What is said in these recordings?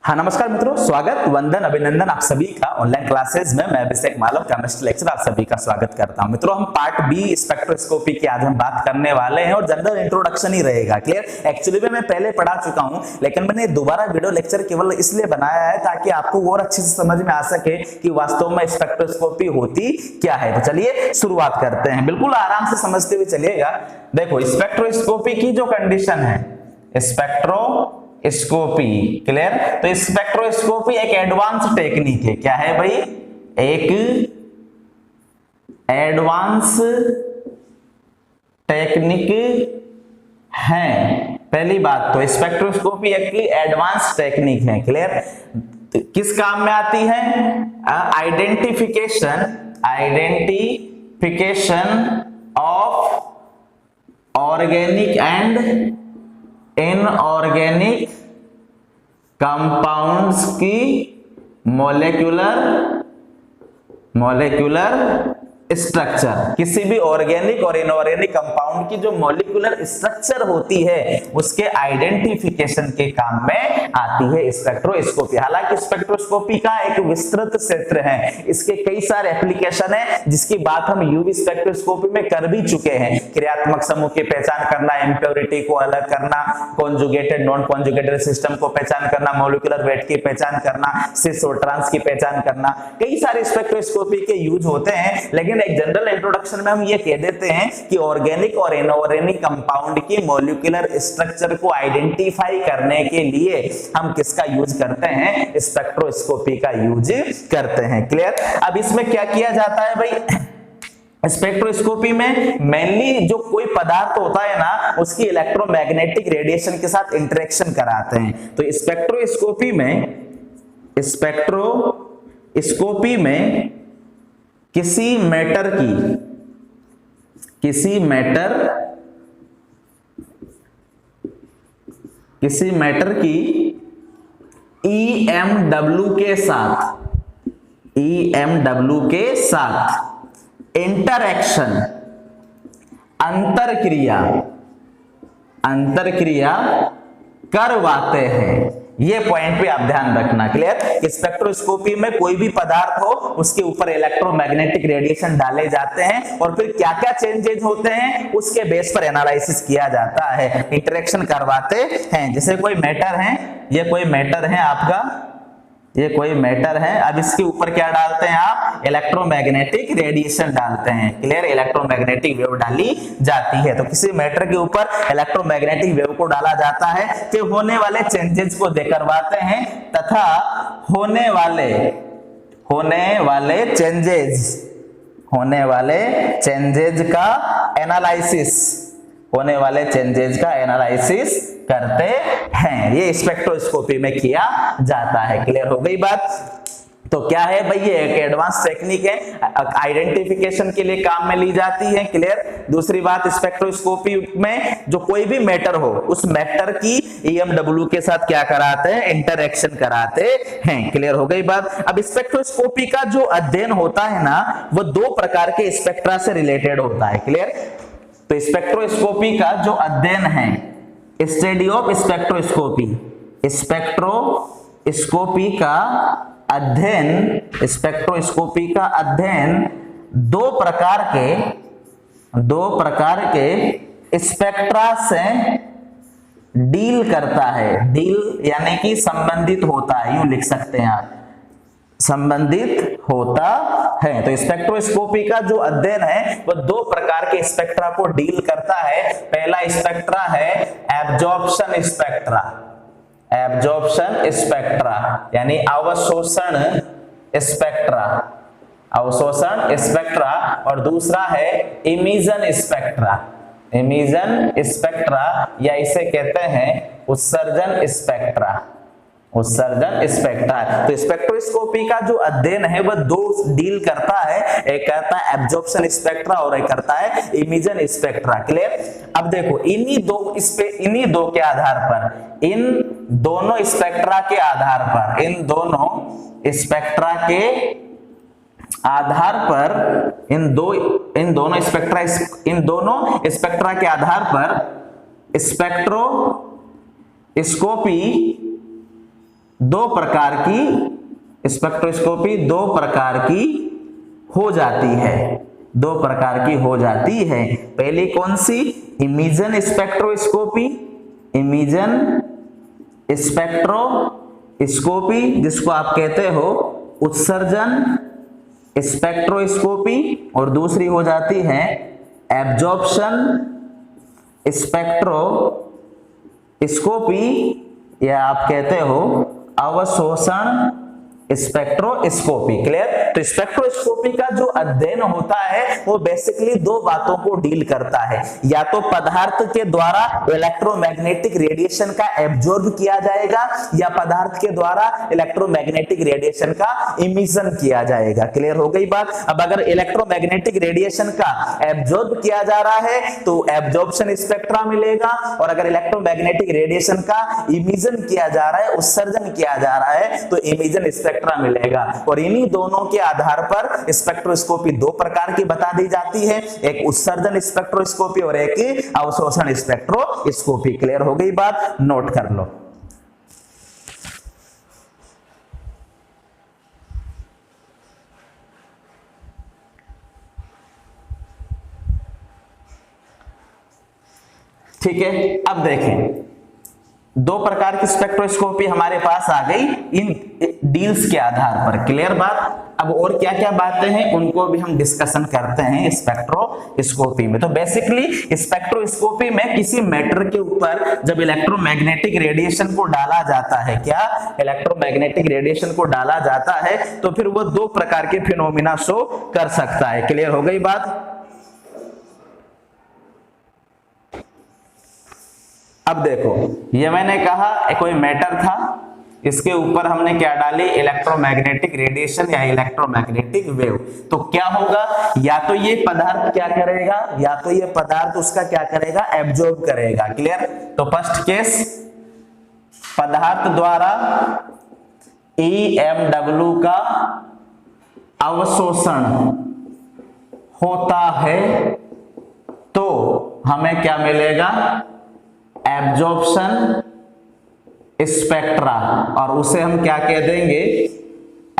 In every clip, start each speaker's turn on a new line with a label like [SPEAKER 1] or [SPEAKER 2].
[SPEAKER 1] हाँ नमस्कार मित्रों, स्वागत, वंदन, अभिनंदन आप सभी का ऑनलाइन क्लासेस में। मैं अभिषेक मालव, केमिस्ट्री लेक्चर, आप सभी का स्वागत करता हूं। मित्रों, हम पार्ट बी स्पेक्ट्रोस्कोपी की आज हम बात करने वाले हैं और जनरल इंट्रोडक्शन ही रहेगा। क्लियर? एक्चुअली में मैं पहले पढ़ा चुका हूं, लेकिन मैंने दोबारा वीडियो लेक्चर केवल इसलिए बनाया है ताकि आपको और अच्छे से समझ में आ सके कि वास्तव में स्पेक्ट्रोस्कोपी होती क्या है। तो चलिए शुरुआत करते हैं, बिल्कुल आराम से समझते हुए चलिएगा। देखो, स्पेक्ट्रोस्कोपी की जो कंडीशन है, स्पेक्ट्रोस्कोपी, क्लियर? तो स्पेक्ट्रोस्कोपी एक एडवांस टेक्निक है। क्या है भाई? एक एडवांस टेक्निक है। पहली बात तो स्पेक्ट्रोस्कोपी एक एडवांस टेक्निक है। क्लियर? किस काम में आती है? Identification of organic and inorganic compounds की मॉलिक्यूलर स्ट्रक्चर। किसी भी ऑर्गेनिक और इनऑर्गेनिक कंपाउंड की जो मॉलिक्यूलर स्ट्रक्चर होती है उसके आइडेंटिफिकेशन के काम में आती है स्पेक्ट्रोस्कोपी। हालांकि स्पेक्ट्रोस्कोपी का एक विस्तृत क्षेत्र है, इसके कई सारे एप्लीकेशन है जिसकी बात हम यूवी स्पेक्ट्रोस्कोपी में कर भी चुके हैं। क्रियात्मक समूह की पहचान करना, इंप्योरिटी को अलग करना, कॉन्जुगेटेड नॉन कॉन्जुगेटेड सिस्टम को पहचान करना, मॉलिक्यूलर वेट की पहचान करना, सिस और ट्रांस की पहचान करना, कई सारे स्पेक्ट्रोस्कोपी के यूज होते हैं। लेकिन एक जनरल इंट्रोडक्शन में हम ये कह देते हैं कि ऑर्गेनिक और इनऑर्गेनिक कंपाउंड की मॉलिक्यूलर स्ट्रक्चर को आइडेंटिफाई करने के लिए हम किसका यूज करते हैं? स्पेक्ट्रोस्कोपी का यूज करते हैं। क्लियर? अब इसमें क्या किया जाता है भाई? स्पेक्ट्रोस्कोपी में मेनली जो कोई पदार्थ होता है ना, उसकी इलेक्ट्रोमैग्नेटिक रेडिएशन के साथ इंटरेक्शन कराते हैं। तो स्पेक्ट्रोस्कोपी में किसी मैटर की EMW के साथ इंटरैक्शन, अंतरक्रिया करवाते हैं। ये पॉइंट पे आप ध्यान रखना। क्लियर? स्पेक्ट्रोस्कोपी में कोई भी पदार्थ हो उसके ऊपर इलेक्ट्रोमैग्नेटिक रेडिएशन डाले जाते हैं और फिर क्या क्या चेंजेस होते हैं उसके बेस पर एनालिसिस किया जाता है, इंटरेक्शन करवाते हैं। जैसे कोई मैटर है, ये कोई मैटर है आपका, ये कोई मैटर है। अब इसके ऊपर क्या डालते हैं आप? इलेक्ट्रोमैग्नेटिक रेडिएशन डालते हैं। क्लियर? इलेक्ट्रोमैग्नेटिक वेव डाली जाती है। तो किसी मैटर के ऊपर इलेक्ट्रोमैग्नेटिक वेव को डाला जाता है, फिर होने वाले चेंजेस को करवाते हैं तथा होने वाले चेंजेस का एनालिसिस करते हैं। ये स्पेक्ट्रोस्कोपी में किया जाता है। क्लियर हो गई बात? तो क्या है भाई? ये एक एडवांस टेक्निक है, आइडेंटिफिकेशन के लिए काम में ली जाती है। क्लियर? दूसरी बात, स्पेक्ट्रोस्कोपी में जो कोई भी मैटर हो उस मैटर की EMW के साथ क्या कराते हैं? इंटरैक्शन कराते हैं। क्लियर हो गई बात? अब स्पेक्ट्रोस्कोपी का जो अध्ययन होता है ना, वो दो प्रकार के स्पेक्ट्रा से रिलेटेड होता है। क्लियर? तो स्पेक्ट्रोस्कोपी का जो अध्ययन है, स्टडी ऑफ स्पेक्ट्रोस्कोपी का अध्ययन दो प्रकार के स्पेक्ट्रा से डील करता है। डील यानी कि संबंधित होता है, यूं लिख सकते हैं आप, संबंधित होता है। तो स्पेक्ट्रोस्कोपी का जो अध्ययन है वो दो प्रकार के स्पेक्ट्रा को डील करता है। पहला स्पेक्ट्रा है एब्जॉर्प्शन स्पेक्ट्रा यानी अवशोषण स्पेक्ट्रा, और दूसरा है इमिशन स्पेक्ट्रा या इसे कहते हैं उत्सर्जन स्पेक्ट्रा। तो स्पेक्ट्रोस्कोपी का जो अध्ययन है वह दो डील करता है, एक करता है एब्जॉर्प्शन स्पेक्ट्रा और एक करता है इमिशन स्पेक्ट्रा। क्लियर? अब देखो, इन्हीं दो के आधार पर, इन दोनों स्पेक्ट्रा के आधार पर, इन दोनों स्पेक्ट्रा के आधार पर दो प्रकार की स्पेक्ट्रोस्कोपी दो प्रकार की हो जाती है, दो प्रकार की हो जाती है। पहली कौन सी? इमेजन स्पेक्ट्रोस्कोपी, इमेजन स्पेक्ट्रोस्कोपी जिसको आप कहते हो उत्सर्जन स्पेक्ट्रोस्कोपी, और दूसरी हो जाती है एब्जॉर्प्शन स्पेक्ट्रोस्कोपी, या आप कहते हो अवशोषण स्पेक्ट्रोस्कोपी। क्लियर? तो स्पेक्ट्रोस्कोपी का जो अध्ययन होता है वो बेसिकली दो बातों को डील करता है, या तो पदार्थ के द्वारा इलेक्ट्रोमैग्नेटिक रेडिएशन का एब्जॉर्ब किया जाएगा, या पदार्थ के द्वारा इलेक्ट्रोमैग्नेटिक रेडिएशन का इमिशन किया जाएगा। क्लियर हो गई बात? अब अगर इलेक्ट्रोमैग्नेटिक रेडिएशन का एब्जॉर्ब किया जा रहा है तो एब्जॉर्प्शन स्पेक्ट्रा मिलेगा, और अगर इलेक्ट्रोमैग्नेटिक रेडिएशन का इमिशन किया जा रहा है, उत्सर्जन किया जा रहा है, तो इमिशन स्पेक्ट्रा मिलेगा। और इन्हीं दोनों के आधार पर स्पेक्ट्रोस्कोपी दो प्रकार की बता दी जाती है, एक उत्सर्जन स्पेक्ट्रोस्कोपी और एक अवशोषण स्पेक्ट्रोस्कोपी। क्लियर हो गई बात? नोट कर लो। ठीक है, अब देखें दो प्रकार की स्पेक्ट्रोस्कोपी हमारे पास आ गई इन डील्स के आधार पर। क्लियर बात? अब और क्या क्या बातें हैं उनको भी हम डिस्कशन करते हैं स्पेक्ट्रोस्कोपी में। तो बेसिकली स्पेक्ट्रोस्कोपी में किसी मैटर के ऊपर जब इलेक्ट्रोमैग्नेटिक रेडिएशन को डाला जाता है, क्या इलेक्ट्रोमैग्नेटिक रेडिएशन को डाला जाता है, तो फिर वो दो प्रकार के फिनोमिना शो कर सकता है। क्लियर हो गई बात? अब देखो, ये मैंने कहा कोई मैटर था, इसके ऊपर हमने क्या डाली? इलेक्ट्रोमैग्नेटिक रेडिएशन या इलेक्ट्रोमैग्नेटिक वेव। तो क्या होगा? या तो ये पदार्थ क्या करेगा, या तो ये पदार्थ उसका क्या करेगा? एब्जॉर्ब करेगा। क्लियर? तो फर्स्ट केस, पदार्थ द्वारा EMW का अवशोषण होता है तो हमें क्या मिलेगा? एब्जॉर्प्शन स्पेक्ट्रा, और उसे हम क्या कह देंगे?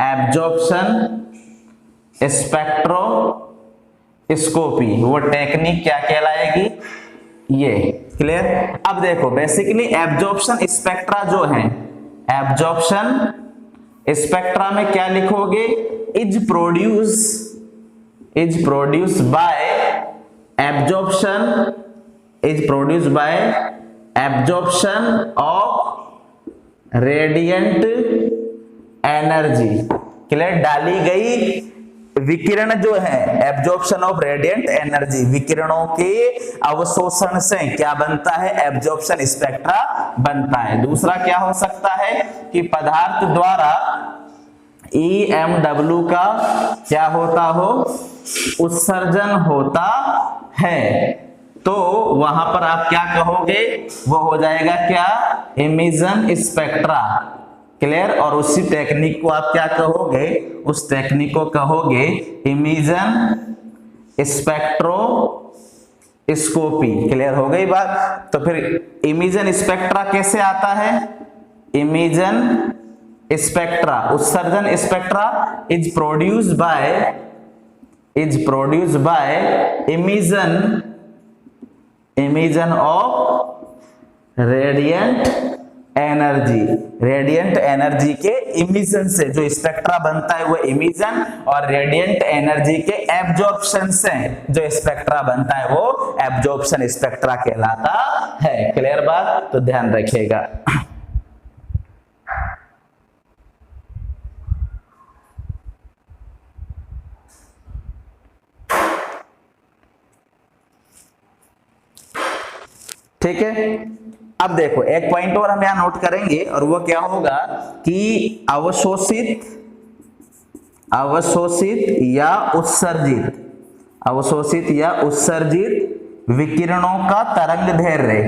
[SPEAKER 1] Absorption spectroscopy. वो टेक्निक क्या कहलाएगी? ये। क्लियर? अब देखो बेसिकली एब्जॉर्प्शन स्पेक्ट्रा जो है, एब्जॉर्प्शन स्पेक्ट्रा में क्या लिखोगे? Is produce by absorption of radiant energy. Clear? डाली गई विकिरण जो है, एब्जॉर्प्शन ऑफ रेडिएंट एनर्जी, विकिरणों के अवशोषण से क्या बनता है? एब्जॉर्प्शन स्पेक्ट्रा बनता है। दूसरा क्या हो सकता है कि पदार्थ द्वारा EMW का क्या होता हो? उत्सर्जन होता है, तो वहां पर आप क्या कहोगे? वो हो जाएगा क्या? Emission spectra. क्लियर? और उसी टेक्निक को आप क्या कहोगे? उस टेक्निक को कहोगे इमिशन स्पेक्ट्रोस्कोपी। क्लियर हो गई बात? तो फिर इमिशन स्पेक्ट्रा कैसे आता है? इमिशन स्पेक्ट्रा, उत्सर्जन spectra is produced by emission of radiant energy के इमिशन से जो स्पेक्ट्रा बनता है वो इमिशन, और रेडिएंट एनर्जी के एब्जॉर्प्शन से जो स्पेक्ट्रा बनता है वो एब्जॉर्प्शन स्पेक्ट्रा कहलाता है। क्लियर बात? तो ध्यान रखिएगा। ठीक है, अब देखो एक पॉइंट और हम यहां नोट करेंगे, और वो क्या होगा कि अवशोषित या उत्सर्जित विकिरणों का तरंग दैर्ध्य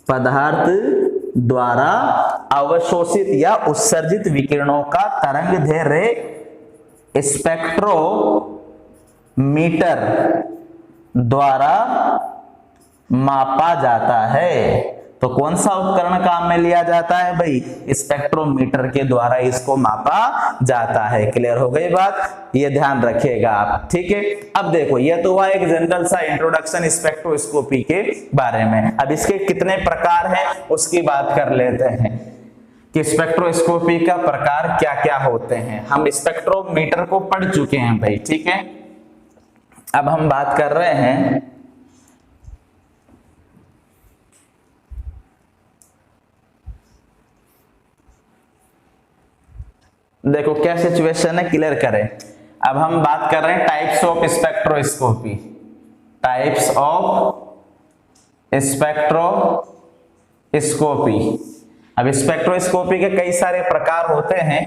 [SPEAKER 1] पदार्थ द्वारा अवशोषित या उत्सर्जित विकिरणों का तरंग दैर्ध्य स्पेक्ट्रोमीटर द्वारा मापा जाता है। तो कौन सा उपकरण काम में लिया जाता है भाई? स्पेक्ट्रोमीटर के द्वारा इसको मापा जाता है। क्लियर हो गई बात? ये ध्यान रखिएगा आप, ठीक है। अब देखो, ये तो हुआ एक जनरल सा इंट्रोडक्शन स्पेक्ट्रोस्कोपी के बारे में। अब इसके कितने प्रकार हैं उसकी बात कर लेते हैं कि स्पेक्ट्रोस्कोपी का प्रकार क्या क्या होते हैं। हम स्पेक्ट्रोमीटर को पढ़ चुके हैं भाई, ठीक है। अब हम बात कर रहे हैं देखो क्या सिचुएशन है, क्लियर करें। अब हम बात कर रहे हैं types of spectroscopy. Types of spectroscopy. अब स्पेक्ट्रोस्कोपी के कई सारे प्रकार होते हैं।